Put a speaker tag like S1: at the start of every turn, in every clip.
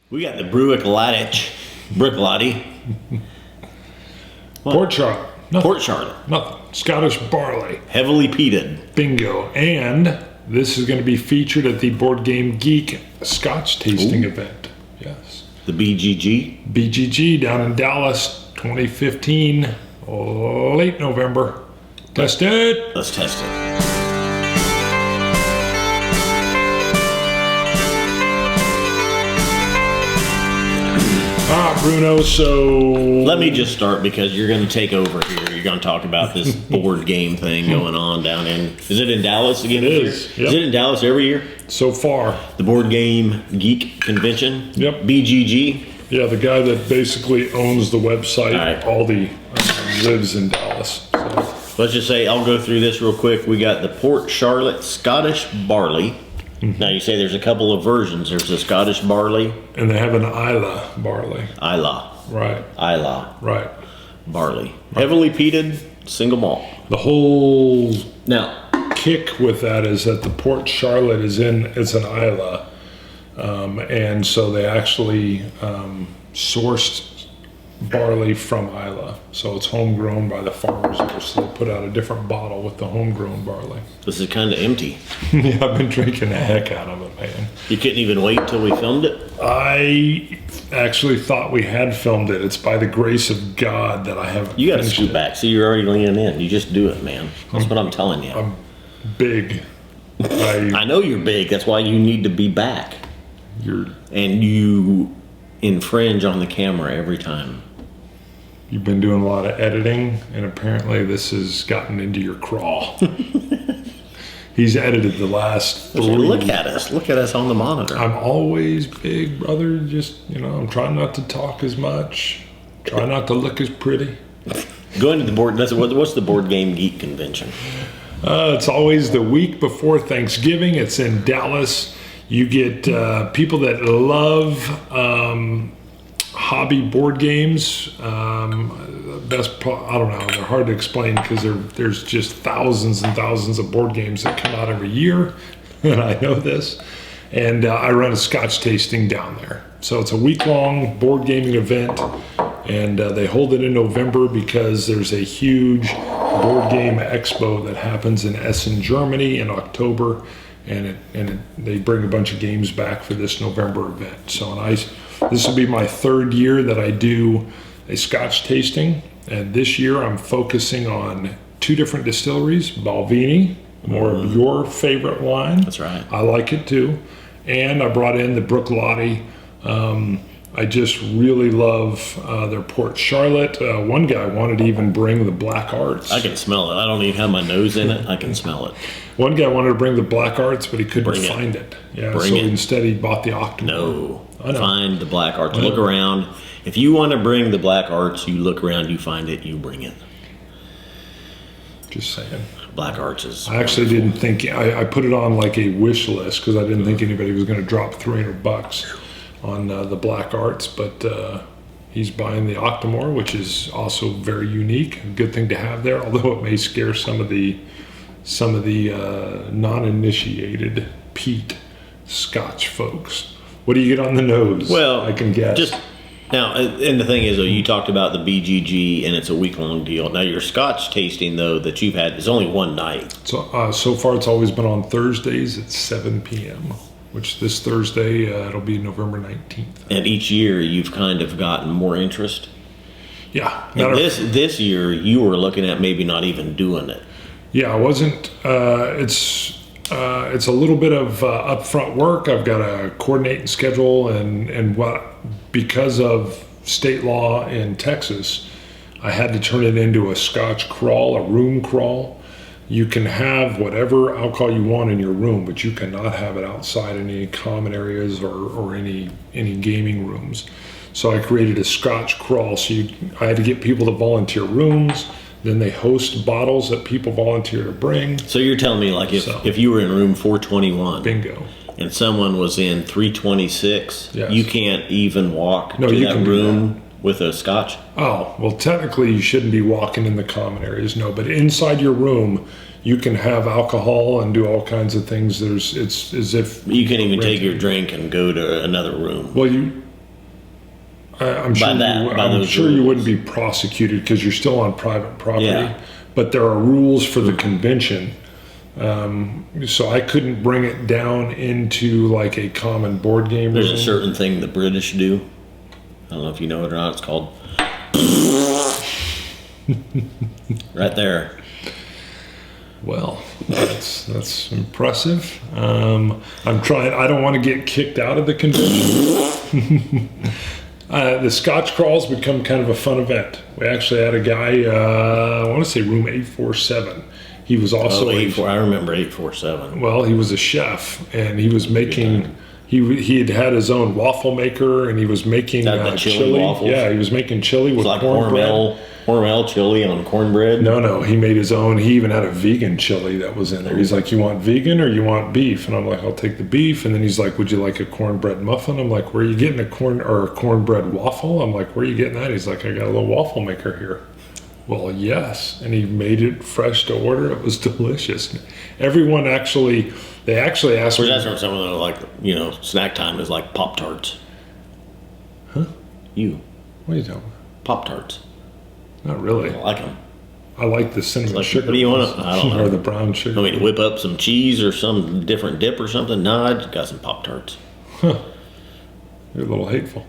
S1: We got the Bruichladdich.
S2: Port Charlotte. Nothing.
S1: Port Charlotte.
S2: Nothing. Scottish Barley.
S1: Heavily peated.
S2: Bingo. And this is going to be featured at the Board Game Geek Scotch tasting event. Yes.
S1: The BGG.
S2: BGG down in Dallas, 2015, late November. Test it.
S1: Let's test it.
S2: Bruno, so...
S1: Let me just start because you're going to take over here. You're going to talk about this board game thing going on down in... Is it in Dallas again?
S2: It is.
S1: Yep. Is it in Dallas every year?
S2: So far.
S1: The Board Game Geek Convention?
S2: Yep.
S1: BGG?
S2: Yeah, the guy that basically owns the website, Aldi, lives in Dallas. So.
S1: Let's just say, I'll go through this real quick. We got the Port Charlotte Scottish Barley. Mm-hmm. Now you say there's a couple of versions. There's the Scottish Barley.
S2: And they have an Islay Barley.
S1: Islay.
S2: Right.
S1: Islay.
S2: Right.
S1: Barley. Heavily peated, single malt.
S2: The whole
S1: now
S2: kick with that is that the Port Charlotte it's an Islay. And so they actually sourced barley from Islay. So it's homegrown by the farmers there. So they put out a different bottle with the homegrown barley.
S1: This is kind of empty.
S2: Yeah, I've been drinking the heck out of it, man.
S1: You couldn't even wait until we filmed it?
S2: I actually thought we had filmed it. It's by the grace of God that I haven't.
S1: You got to scoot back. See, you're already leaning in. You just do it, man. That's what I'm telling you.
S2: I'm big.
S1: I know you're big. That's why you need to be back. And you infringe on the camera every time.
S2: You've been doing a lot of editing, and apparently this has gotten into your crawl. He's edited the last 3.
S1: Look at us. Look at us on the monitor.
S2: I'm always big, brother. Just, I'm trying not to talk as much. Try not to look as pretty.
S1: Going to the board, what's the Board Game Geek Convention?
S2: It's always the week before Thanksgiving. It's in Dallas. You get people that love hobby board games. I don't know. They're hard to explain because there's just thousands and thousands of board games that come out every year, and I know this. And I run a Scotch tasting down there. So it's a week-long board gaming event, and they hold it in November because there's a huge board game expo that happens in Essen, Germany in October. And they bring a bunch of games back for this November event. So this will be my 3rd year that I do a Scotch tasting. And this year I'm focusing on 2 different distilleries, Balvenie, more of your favorite wine.
S1: That's right.
S2: I like it too. And I brought in the Bruichladdich. I just really love their Port Charlotte. One guy wanted to even bring the Black Arts.
S1: I can smell it. I don't even have my nose in it. I can smell it.
S2: One guy wanted to bring the Black Arts, but he couldn't find it. Yeah, instead he bought the Octomore.
S1: No, find the Black Arts. Look around. If you want to bring the Black Arts, you look around, you find it, you bring it.
S2: Just saying.
S1: Black Arts is...
S2: I actually didn't think... I put it on like a wish list because I didn't think anybody was going to drop $300 on the Black Arts, but he's buying the Octomore, which is also very unique. A good thing to have there, although it may scare some of the non-initiated peat Scotch folks. What do you get on the nose?
S1: Well,
S2: I can guess.
S1: Now, and the thing is, though, you talked about the BGG, and it's a week-long deal. Now, your Scotch tasting, though, that you've had is only one night.
S2: So far, it's always been on Thursdays at 7 p.m., which this Thursday, it'll be November 19th.
S1: And each year, you've kind of gotten more interest?
S2: Yeah.
S1: And this year, you were looking at maybe not even doing it.
S2: Yeah, I wasn't. It's a little bit of upfront work. I've got to coordinate and schedule, and because of state law in Texas, I had to turn it into a Scotch crawl, a room crawl. You can have whatever alcohol you want in your room, but you cannot have it outside in any common areas or any gaming rooms. So I created a Scotch crawl. So I had to get people to volunteer rooms. Then they host bottles that people volunteer to bring.
S1: So you're telling me, like, if you were in room 421,
S2: bingo,
S1: and someone was in 326, yes, you can't even walk to that room with a Scotch?
S2: Oh, well, technically you shouldn't be walking in the common areas, no. But inside your room, you can have alcohol and do all kinds of things. It's as if
S1: you can even take your drink and go to another room.
S2: Well, I'm sure, I'm sure you wouldn't be prosecuted because you're still on private property.
S1: Yeah.
S2: But there are rules for the convention. So I couldn't bring it down into like a common board game.
S1: There's
S2: room.
S1: a certain thing the British do. I don't know if you know it or not. It's called right there.
S2: Well, that's impressive. I'm trying. I don't want to get kicked out of the convention. The Scotch crawls become kind of a fun event. We actually had a guy. I want to say room 847. He was also
S1: I remember 847.
S2: Well, he was a chef, and he was making. He had his own waffle maker, and he was making chili. Waffles? Yeah, he was making chili with
S1: like
S2: cornbread.
S1: Hormel chili on cornbread?
S2: No, he made his own. He even had a vegan chili that was in there. He's like, you want vegan or you want beef? And I'm like, I'll take the beef. And then he's like, would you like a cornbread muffin? I'm like, where are you getting a cornbread waffle? I'm like, where are you getting that? He's like, I got a little waffle maker here. Well, yes. And he made it fresh to order. It was delicious. Everyone they actually asked me.
S1: That's from some of the, like, snack time is like Pop-Tarts.
S2: Huh?
S1: What are you talking about? Pop-Tarts.
S2: Not really.
S1: I like them.
S2: I like the cinnamon sugar.
S1: What do you want? I don't know.
S2: Or the brown sugar.
S1: I mean, whip up some cheese or some different dip or something? No, I just got some Pop-Tarts.
S2: Huh. You're a little hateful.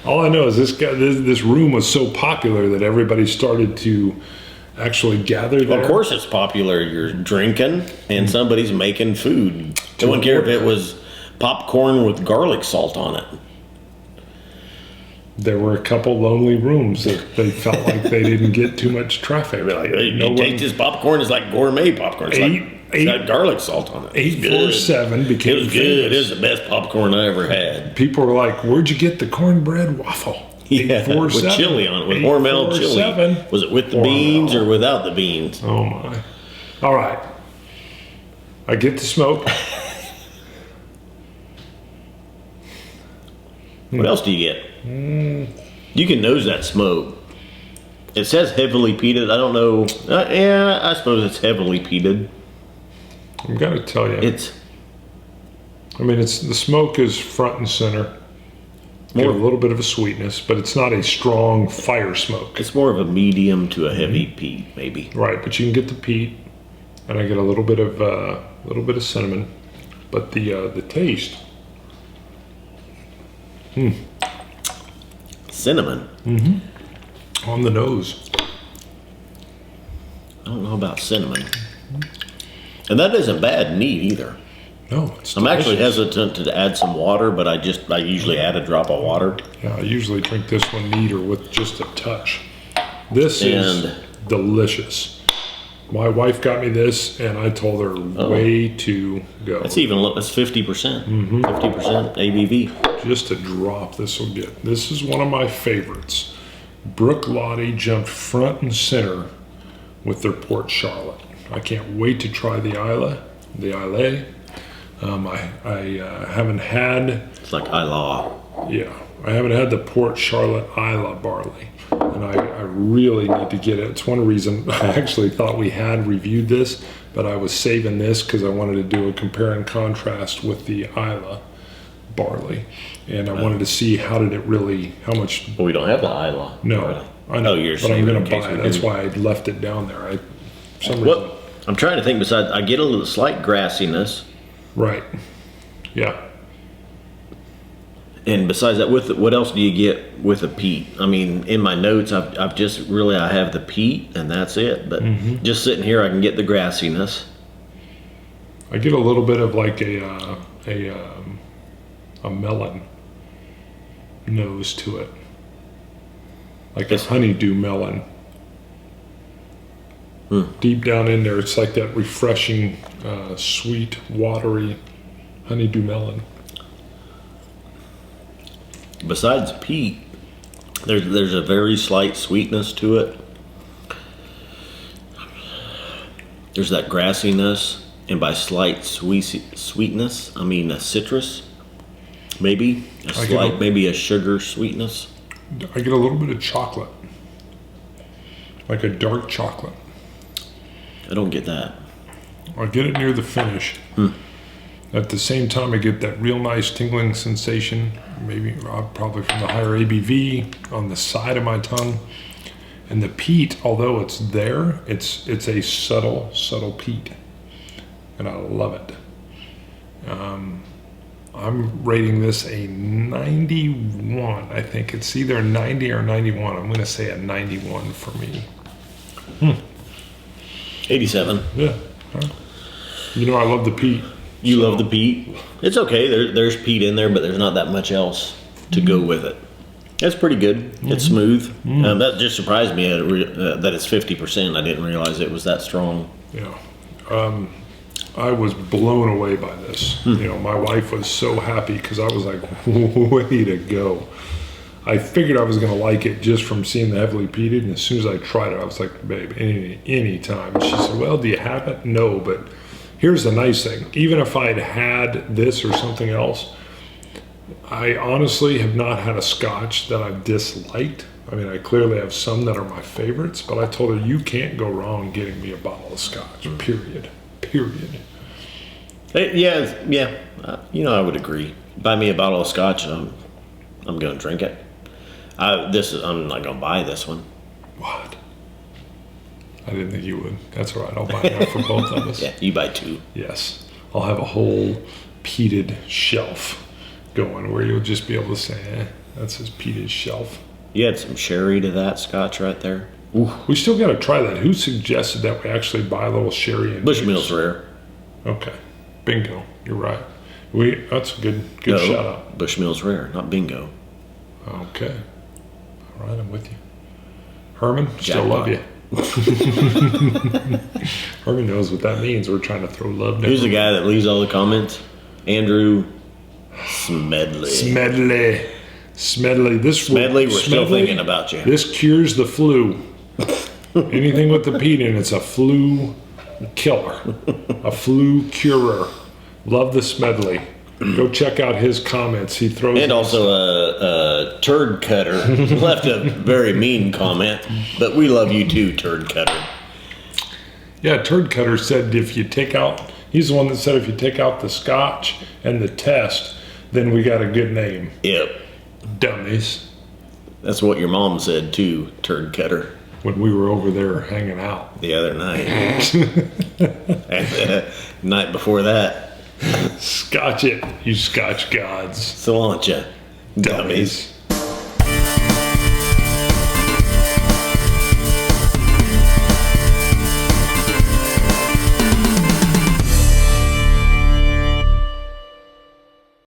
S2: All I know is this room was so popular that everybody started to actually gather there.
S1: Well, of course it's popular. You're drinking and somebody's making food. They wouldn't care if it was popcorn with garlic salt on it.
S2: There were a couple lonely rooms that they felt like they didn't get too much traffic.
S1: Like, you take this popcorn, it's like gourmet popcorn. It's got garlic salt on it.
S2: 847 became
S1: It was good. It is the best popcorn I ever had.
S2: People were like, where'd you get the cornbread waffle?
S1: Yeah, with chili on it, with Hormel chili. Was it with the beans or without the beans?
S2: Oh my. All right. I get to smoke.
S1: What else do you get? You can nose that smoke. It says heavily peated. I don't know. Yeah, I suppose it's heavily peated.
S2: I'm gonna tell you. The smoke is front and center. Get a little bit of a sweetness, but it's not a strong fire smoke.
S1: It's more of a medium to a heavy peat, maybe.
S2: Right, but you can get the peat, and I get a little bit of cinnamon, but the taste.
S1: Cinnamon.
S2: Mm-hmm. On the nose.
S1: I don't know about cinnamon. And that isn't bad neat either.
S2: No, it's
S1: I'm actually hesitant to add some water, but I usually add a drop of water.
S2: Yeah, I usually drink this one neat or with just a touch. This is delicious. My wife got me this, and I told her way to go.
S1: That's 50%. 50% ABV.
S2: Just a drop this will get. This is one of my favorites. Bruichladdich jumped front and center with their Port Charlotte. I can't wait to try the Islay. I haven't had.
S1: It's like Islay.
S2: Yeah, I haven't had the Port Charlotte Islay barley, and I really need to get it. It's one reason I actually thought we had reviewed this, but I was saving this because I wanted to do a compare and contrast with the Islay barley, and I wanted to see how much.
S1: Well, we don't have the Islay.
S2: No,
S1: barley.
S2: I know, but I'm going to buy it. That's
S1: do.
S2: why I left it down there.
S1: I'm trying to think. Besides, I get a little slight grassiness.
S2: Right. Yeah.
S1: And besides that, what else do you get with a peat? I mean, in my notes, I have the peat, and that's it. But just sitting here, I can get the grassiness.
S2: I get a little bit of like a melon nose to it, like a honeydew melon. Deep down in there, it's like that refreshing, sweet, watery honeydew melon.
S1: Besides peat, there's a very slight sweetness to it. There's that grassiness, and by slight sweetness, I mean a citrus, maybe maybe a sugar sweetness.
S2: I get a little bit of chocolate, like a dark chocolate.
S1: I don't get that.
S2: I get it near the finish. At the same time, I get that real nice tingling sensation, maybe probably from the higher ABV on the side of my tongue. And the peat, although it's there, it's a subtle peat, and I love it. I'm rating this a 91. I think it's either a 90 or 91. I'm going to say a 91 for me.
S1: 87.
S2: Yeah. Huh? You know, I love the peat.
S1: You love the peat? It's okay. There's peat in there, but there's not that much else to go with it. That's pretty good. It's smooth. That just surprised me that it's 50%. I didn't realize it was that strong.
S2: Yeah. I was blown away by this. You know, my wife was so happy because I was like, way to go. I figured I was going to like it just from seeing the heavily peated, and as soon as I tried it, I was like, babe, any time. And she said, well, do you have it? No, but here's the nice thing. Even if I'd had this or something else, I honestly have not had a Scotch that I've disliked. I mean, I clearly have some that are my favorites, but I told her, you can't go wrong getting me a bottle of Scotch, period.
S1: Yeah. You know, I would agree. Buy me a bottle of Scotch, I'm going to drink it. I'm not going to buy this one.
S2: What? I didn't think you would. That's all right. I'll buy enough for both of us.
S1: Yeah, you buy 2.
S2: Yes. I'll have a whole peated shelf going where you'll just be able to say, that's his peated shelf.
S1: You had some sherry to that Scotch right there.
S2: Ooh, we still got to try that. Who suggested that we actually buy a little sherry and
S1: Bushmills Rare.
S2: Okay. Bingo. You're right. That's a good shout out.
S1: Bushmills Rare, not bingo.
S2: Okay. All right, I'm with you. Herman, still
S1: Jackpot.
S2: love you. Herman knows what that means. We're trying to throw love down.
S1: Who's the guy that leaves all the comments? Andrew Smedley.
S2: Smedley.
S1: We're still thinking about you.
S2: This cures the flu. Anything with the peat in it's a flu killer, a flu curer. Love the Smedley. Go check out his comments. He throws.
S1: And also a turd cutter left a very mean comment, but we love you too, turd cutter.
S2: Yeah, turd cutter said if you take out. He's the one that said if you take out the Scotch and the test, then we got a good name.
S1: Yep.
S2: Dummies.
S1: That's what your mom said too, turd cutter.
S2: When we were over there hanging out.
S1: The other night. And the night before that.
S2: Scotch it, you Scotch gods.
S1: Cilantro. Dummies.